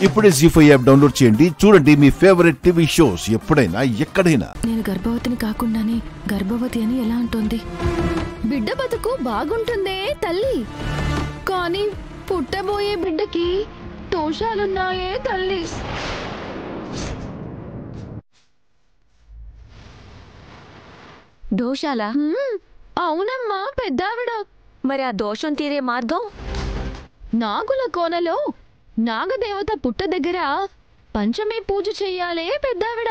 ఇప్పుడే జీ5 app download చేయండి. చూడండి మీ ఫేవరెట్ టీవీ షోస్ ఎప్పుడైనా ఎక్కడైనా. నేను గర్భవతిని కాకుండానే గర్భవతి అని ఎలా అంటోంది? బిడ్డ బతుకు బాగుంటుందే తల్లి, కానీ పుట్టబోయే బిడ్డకి దోషాలున్నాయే తల్లి. దోషాలా? అవునమ్మా పెద్దావిడ. మరి ఆ దోషం తీరే మార్గం? నాగుల కోనలో నాగదేవత పుట్ట దగ్గర పంచమి పూజ చెయ్యాలే పెద్దావిడ.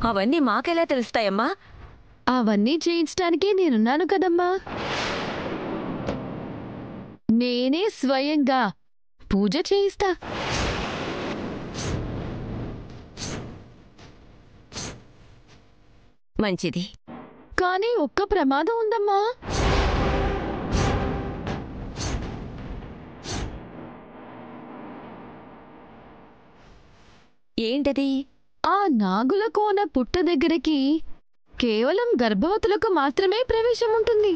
అవన్నీ మాకెలా తెలుస్తాయమ్మా? అవన్నీ చేయించడానికి నేనున్నాను కదమ్మా. నేనే స్వయంగా పూజ చేయిస్తా. మంచిది. కానీ ఒక్క ప్రమాదం ఉందమ్మా. ఏంటది? ఆ నాగుల కోన పుట్ట దగ్గరికి కేవలం గర్భవతులకు మాత్రమే ప్రవేశం ఉంటుంది.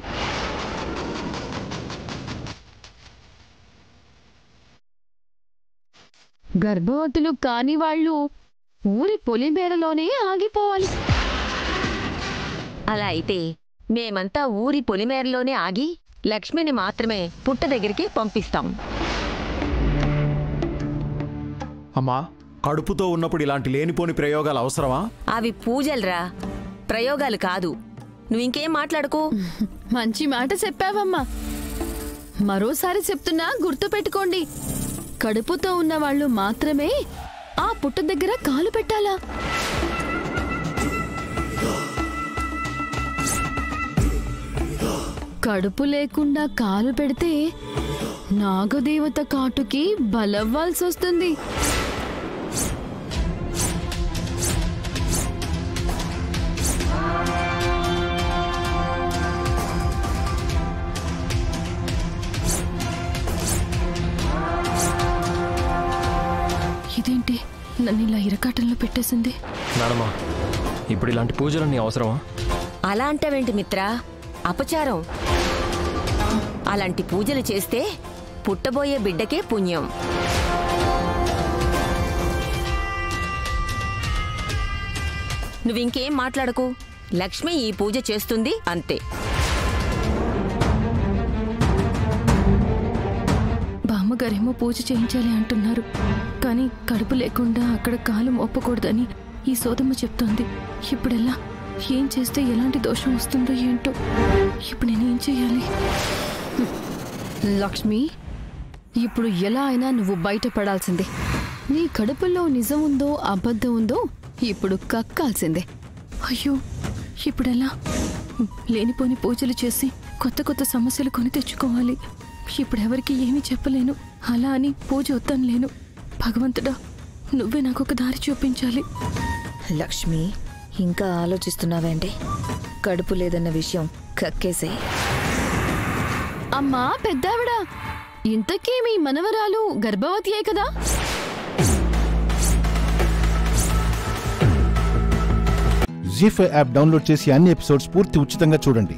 గర్భవతులు కాని వాళ్ళు ఊరి పొలిమేరలోనే ఆగిపోవాలి. అలా అయితే మేమంతా ఊరి పొలిమేరలోనే ఆగి లక్ష్మిని మాత్రమే పుట్ట దగ్గరికి పంపిస్తాం. అమ్మా, కడుపుతో ఉన్నప్పుడు ఇలాంటి లేనిపోని ప్రయోగాలు అవసరమా? అవి పూజలురా, ప్రయోగాలు కాదు. నువ్వింకేం మాట్లాడుకో. మంచి మాట చెప్పావమ్మా. మరోసారి చెప్తున్నా, గుర్తు పెట్టుకోండి. కడుపుతో ఉన్న వాళ్ళు మాత్రమే ఆ పుట్ట దగ్గర కాలు పెట్టాలా? కడుపు లేకుండా కాలు పెడితే నాగదేవత కాటుకి బలవ్వాల్సి వస్తుంది. ఇదేంటి నన్ను ఇలా ఇరకాటంలో పెట్టేసింది? నానమ్మా, ఇప్పుడు ఇలాంటి పూజలన్నీ అవసరమా? అలా అంటావేంటి మిత్రా? అపచారం. అలాంటి పూజలు చేస్తే పుట్టబోయే బిడ్డకే పుణ్యం. నువ్వింకేం మాట్లాడకు. లక్ష్మి ఈ పూజ చేస్తుంది అంతే. బామ్మగారేమో పూజ చేయించాలి అంటున్నారు, కానీ కడుపు లేకుండా అక్కడ కాలు మోపకూడదని ఈ సోదమ్మ చెప్తోంది. ఇప్పుడెలా? ఏం చేస్తే ఎలాంటి దోషం వస్తుందో ఏంటో. ఇప్పుడు నేనేం చెయ్యాలి? లక్ష్మి, ఇప్పుడు ఎలా అయినా నువ్వు బయటపడాల్సిందే. నీ కడుపులో నిజం ఉందో అబద్ధం ఉందో ఇప్పుడు కక్కాల్సిందే. అయ్యో, ఇప్పుడెలా? లేనిపోని పూజలు చేసి కొత్త కొత్త సమస్యలు కొని తెచ్చుకోవాలి. ఇప్పుడెవరికి ఏమీ చెప్పలేను. అలా అని పూజ వద్దనలేను. భగవంతుడా, నువ్వే నాకొక దారి చూపించాలి. లక్ష్మి, ఇంకా ఆలోచిస్తున్నావేంటి? కడుపు లేదన్న విషయం కక్కేసే. అమ్మా పెద్దావిడ, ఇంతకీ మీ మనవరాలు గర్భవతియే కదా? జీ5 యాప్ డౌన్లోడ్ చేసి అన్ని ఎపిసోడ్స్ పూర్తి ఉచితంగా చూడండి.